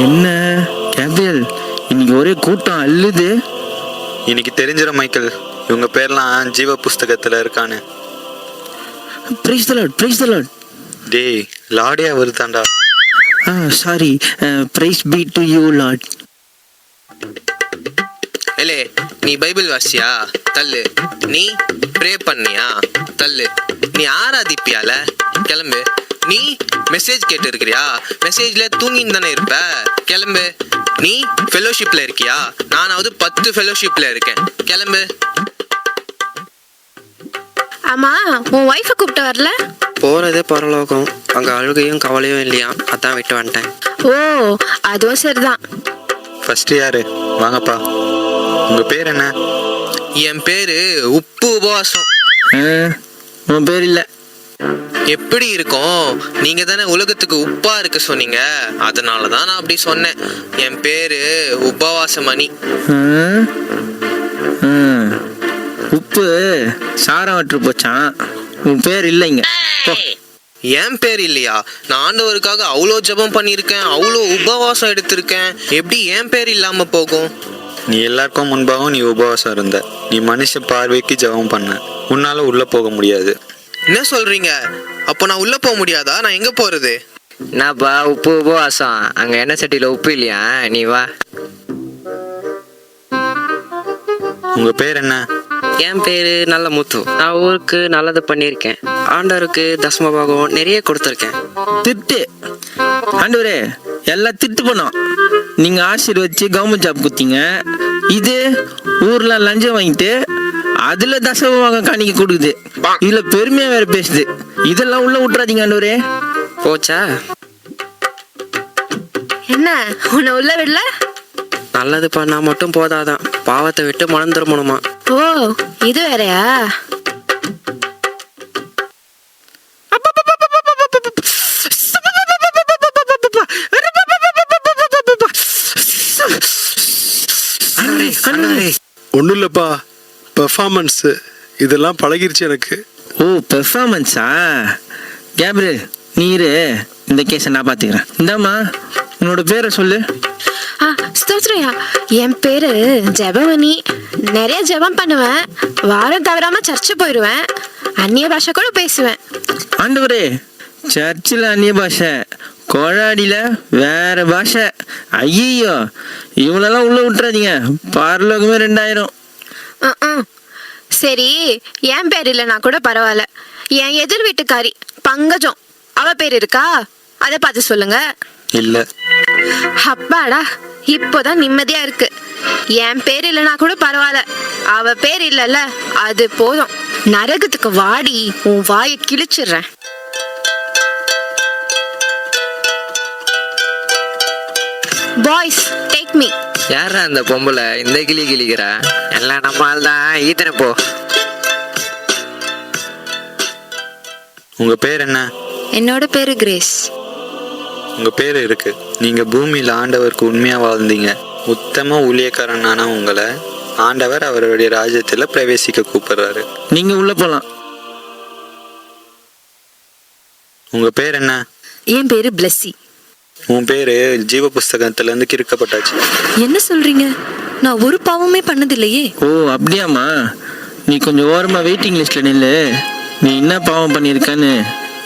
என்ன கேப்ரியல், இன்னைக்கு ஒரே கூட்டம் அள்ளுது. இன்னைக்கு தெரிஞ்சிடும் மைக்கேல், இவங்க பேர்லாம் ஜீவ புஸ்தகத்தில் இருக்கான்னு. Praise the Lord, praise the Lord. டேய், லாடியா வருதாண்டா. Sorry, praise be to you Lord. ஏலே, நீ பைபிள் வாசியா? தள்ளு. நீ ப்ரே பண்ணியா? தள்ளு. நீ ஆராதிப்பியால? கிளம்பு. நீ மெசேஜ் கேட்டு இருக்கிறியா? மெசேஜ்ல தூங்கின்னு தானே இருப்ப. கிளம்பு. நீ ஃபெலோஷிப்ல இருக்கியா? நானாவது 10 ஃபெலோஷிப்ல இருக்கேன். கிளம்பு. ஆமா, உன் ஒய்ஃபை கூப்பிட்டு வரல? போறதே பரலோகம், அங்க அழுகையும் கவலையும் இல்லையா, அதான் விட்டு வந்துட்டேன். ஓ, அதுவும் சரிதான். ஃபர்ஸ்ட் யாரு? வாங்கப்பா. உங்க பேர் என்ன? என் பேரு உப்பு உபவாசம். உன் பேர் இல்லை. எப்படி இருக்கும்? நீங்க தானே உலகத்துக்கு உப்பா இருக்க சொன்னீங்க, அதனாலதான் நான் அப்படி சொன்னேன். என் பேரு உபவாசமணி. உப்பு சாரம் வற்று போச்சான். உன் பேர் இல்லைங்க. என் பேர் இல்லையா? நான் ஆண்டவருக்காக அவ்வளோ ஜெபம் பண்ணியிருக்கேன், அவ்வளோ உபவாசம் எடுத்திருக்கேன். எப்படி என் பேர் இல்லாம போகும்? நீ எல்லாருக்கும் முன்பாகவும் நீ உபவாசம் இருந்த. நீ மனுஷ பார்வைக்கு ஜெபம் பண்ண. உன்னால உள்ள போக முடியாது. என்ன சொல்றீங்க? அப்போ நான் உள்ள போக முடியாதா? நான் எங்க போறது? என்னப்பா உப்பு உபவாசம்? அங்க எண்ணெய் சட்டியில உப்பு இல்லையா? நீ வா. உங்க பேர் என்ன? என் பேரு நல்ல முத்து. நான் ஊருக்கு நல்லது பண்ணியிருக்கேன். ஆண்டவருக்கு தசமபாகம் நிறைய கொடுத்துருக்கேன். திட்டு ஆண்டவரே, எல்லாம் திட்டு பண்ணோம். நீங்க ஆசீர்வதிச்சு கவர்மெண்ட் ஜாப் கொடுத்தீங்க. இது ஊர்ல லஞ்சம் வாங்கிட்டு அதுல தசமபாகம் காணிக்க கொடுக்குது. இதுல பெருமையா வேற பேசுது. இதெல்லாம் உள்ள விட்டுறாதீங்க ஆண்டவரே. போச்சா? என்ன, உன்னை உள்ள விடல? நல்லது பண்ணா மட்டும் போதாதான், பாவத்தை விட்டு மனம் திரும்பணுமா? ஓ, இது வேறயா? ஒன்றும் இல்லைப்பா, பெர்ஃபார்மன்ஸ் இதெல்லாம் பழகிருச்சு எனக்கு. ஓ, பெர்ஃபார்மன்ஸா? கேப்ரியல், நீரு இந்த கேஸை நான் பார்த்துக்கிறேன். இந்தாம்மா, உன்னோட பேரை சொல்லு. ஸ்தோத்ரையா, என் பேரு ஜெபமணி. நிறைய ஜெபம் பண்ணுவேன். வாரம் தவறாம சர்ச்சு போயிடுவேன். அந்நிய பாஷை கூட பேசுவேன். ஆண்டவரே, சர்ச்சில் அந்நிய பாஷை, கோழாடியில வேற பாஷை. ஐயோ, இவங்களெல்லாம் உள்ள விட்டுறாதீங்க. பரலோகமே 2000. சரி, என் பேர் இல்லைனா கூட பரவாயில்ல. என் எதிர் வீட்டுக்காரி பங்கஜம், அவ பேர் இருக்கா? அதை பார்த்து சொல்லுங்க. இல்ல. அப்பாடா, இப்போதான் நிம்மதியா இருக்கு. என் பேர் இல்லைனா கூட பரவாயில்ல, அவ பேர் இல்லைல்ல, அது போதும். நரகத்துக்கு வாடி, உன் வாயை கிழிச்சிடுறேன். Boys, take me. யாரா அந்த பொம்பளை இந்த கிளி கிளிக்கிறா? எல்லாம் நம்ம ஆள் தான். ஈத்தனை போ. உங்க பேர் என்ன? என்னோட பேரு கிரேஸ். உங்க பேர் இருக்கு. நீங்க பூமியில் ஆண்டவருக்கு உண்மையா வாழ்ந்தீங்க. உத்தம ஊழியக்காரனான உங்களை ஆண்டவர் அவருடைய ராஜ்யத்துல பிரவேசிக்க கூப்பிடுறாரு. நீங்க உள்ள போலாம். உங்க பேர் என்ன? என் பேரு பிளஸ்ஸி. உன் பேரு ஜீவ புஸ்தகத்துல இருந்து கிறுக்கப்பட்டாச்சு. என்ன சொல்றீங்க? நான் ஒரு பாவமே பண்ணதில்லையே. ஓ, அப்படியாம்மா? நீ கொஞ்சம் ஓரமா வெயிட்டிங் லிஸ்ட்ல நில்லு. நீ என்ன பாவம் பண்ணியிருக்கான்னு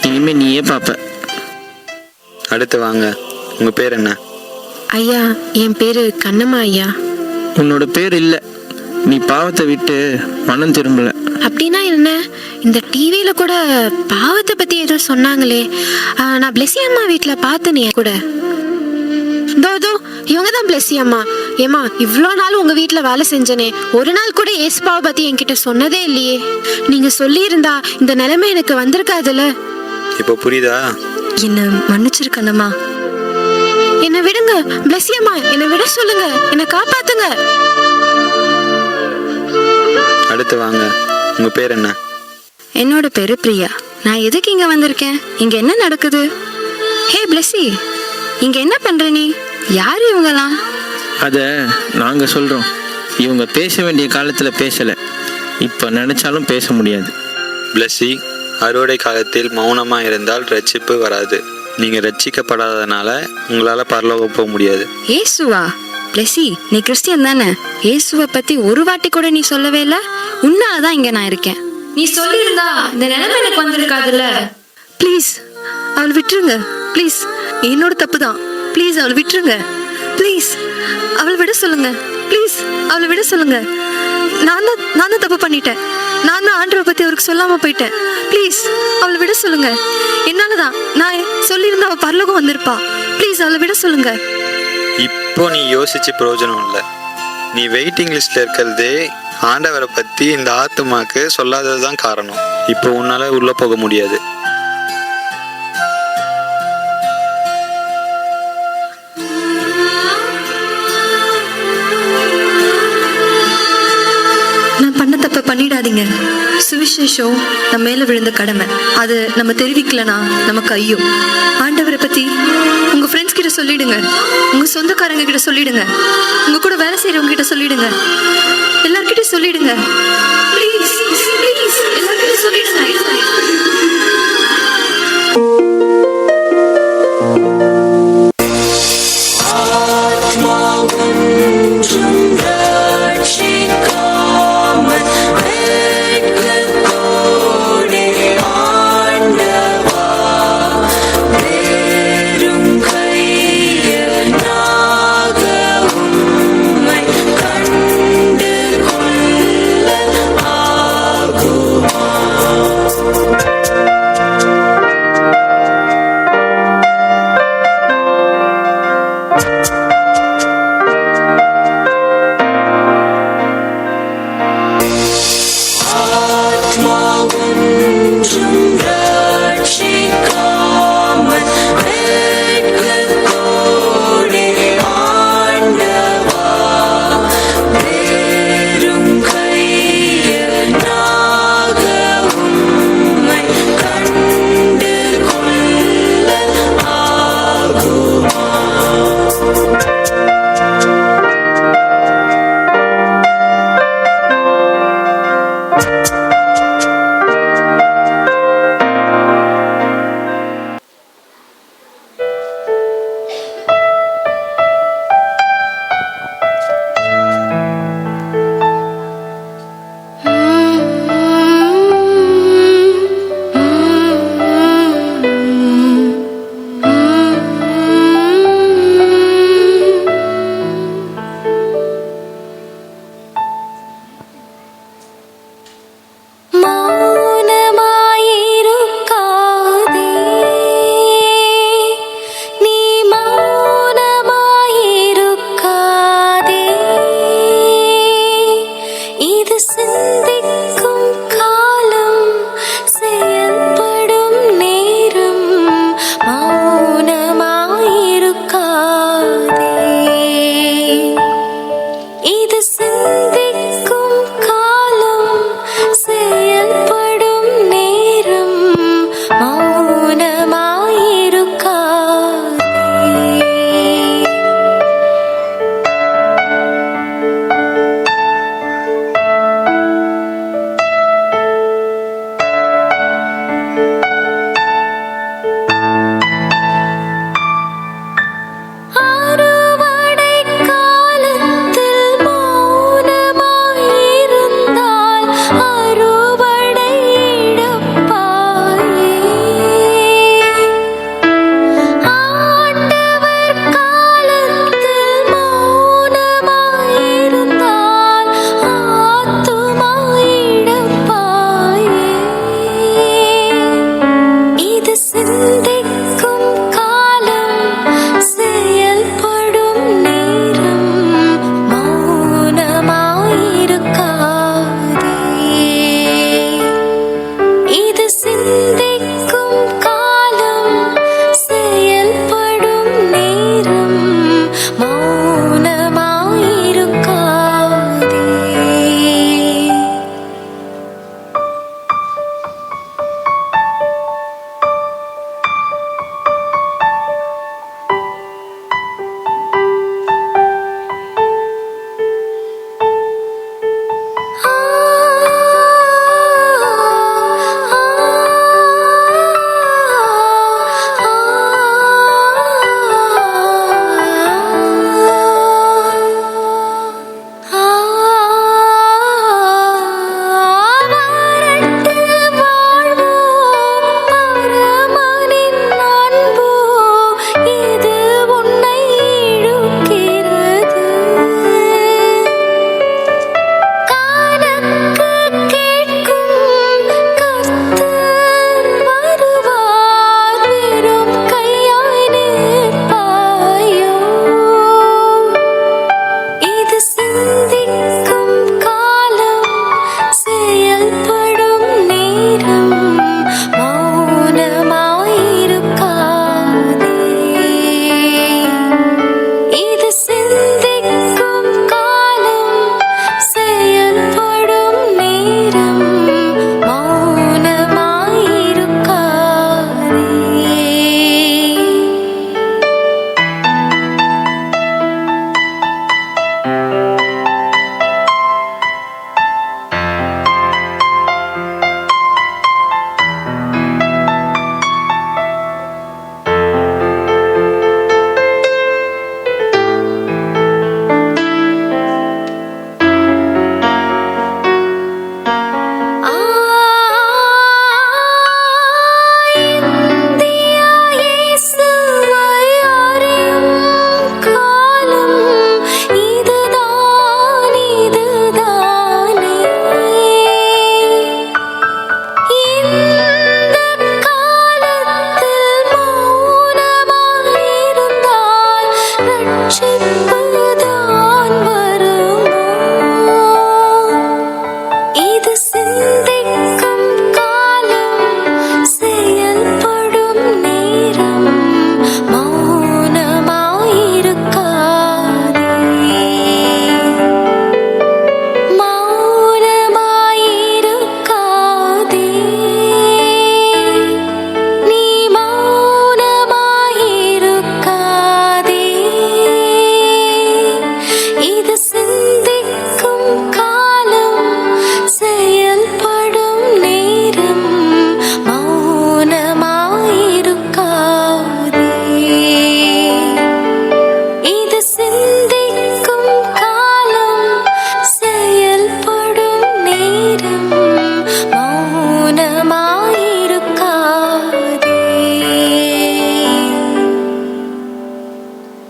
இனிமே நீயே பாப்ப. அடுத்து வாங்க. உங்க பேர் என்ன? ஐயா, என் பேரு கண்ணம்மா ஐயா. உன்னோட பேர் இல்லை. நீ பாவத்தை விட்டு மனம் திரும்பல. அப்படின்னா என்ன? இந்த டிவியில கூட பாவத்தை பத்தி ஏதோ சொன்னாங்களே. நான் பிளெஸி அம்மா வீட்டுல பார்த்தனே கூட. தோ இவங்க தான் பிளெஸி அம்மா. ஏமா, இவ்வளோ நாள் உங்க வீட்டுல வேலை செஞ்சனே, ஒரு நாள் கூட ஏசுபாவை பத்தி என்கிட்ட சொன்னதே இல்லையே. நீங்க சொல்லி இருந்தா இந்த நிலைமை எனக்கு வந்திருக்காதுல்ல. இப்போ புரியுதா? என்ன மன்னிச்சிருக்கணுமா? என்னை விடுங்க பிளெஸி அம்மா, என்னை விட சொல்லுங்க, என்னை காப்பாத்துங்க. அடுத்து வாங்க. உங்க பேர் என்ன? என்னோட பேரு பிரியா. நான் எதுக்கு இங்க வந்திருக்கேன்? இங்க என்ன நடக்குது? ஹே பிளெஸி, இங்க என்ன பண்ற நீ? யாரு இவங்கலாம்? அத நாங்க சொல்றோம். இவங்க பேச வேண்டிய காலத்துல பேசல. இப்ப நினைச்சாலும் பேச முடியாது. பிளஸி, அறுவடை காலத்தில் மௌனமா இருந்தால் ரட்சிப்பு வராது. நீங்கள் ரட்சிக்கப்படாததுனால உங்களால் பரலோகம் போக முடியாது. ஏசுவா? பிளெஸி, நீ கிறிஸ்டியன் தானே? இயேசுவை பத்தி ஒரு வாட்டி கூட நீ சொல்லவே இல்ல. உன்னாலதான் இங்க நான் இருக்கேன். நீ சொல்லியிருந்தா இந்த நிலைமை எனக்கு வந்திருக்காதுல்ல. ப்ளீஸ் அவளை விட்டுருங்க. ப்ளீஸ், என்னோட தப்பு தான். ப்ளீஸ் அவளை விட்டுருங்க. ப்ளீஸ் அவளை விட சொல்லுங்க. ப்ளீஸ் அவளை விட சொல்லுங்க. நான் தான் தப்பு பண்ணிட்டேன். நான் தான் ஆண்டவரை பத்தி அவருக்கு சொல்லாம போயிட்டேன். ப்ளீஸ் அவளை விட சொல்லுங்க. என்னாலதான். நான் சொல்லியிருந்தா அவள் பரலோகம் வந்திருப்பா. ப்ளீஸ் அவளை விட சொல்லுங்க. இப்போ நீ யோசிச்சு பிரயோஜனம் இல்லை. நீ வெயிட்டிங் லிஸ்ட்ல இருக்கிறதே ஆண்டவரை பத்தி இந்த ஆத்துமாக்கு சொல்லாதது தான் காரணம். இப்போ உன்னால உள்ள போக முடியாது. நான் பண்ண தப்ப பண்ணிடாதீங்க. சுவிசேஷம் நம்ம மேல விழுந்த கடமை. அது நம்ம தெரிவிக்கலனா நமக்கு ஐயோ. ஆண்டவரை பத்தி உங்க ஃப்ரெண்ட்ஸ் கிட்ட சொல்லிடுங்க. உங்க சொந்தக்காரங்க கிட்ட சொல்லிடுங்க. உங்க கூட வேலை செய்யறவங்க கிட்ட சொல்லிடுங்க. எல்லார்கிட்டயும் சொல்லிடுங்க. ப்ளீஸ் ப்ளீஸ் எல்லார்கிட்டயும் சொல்லிடுங்க. you.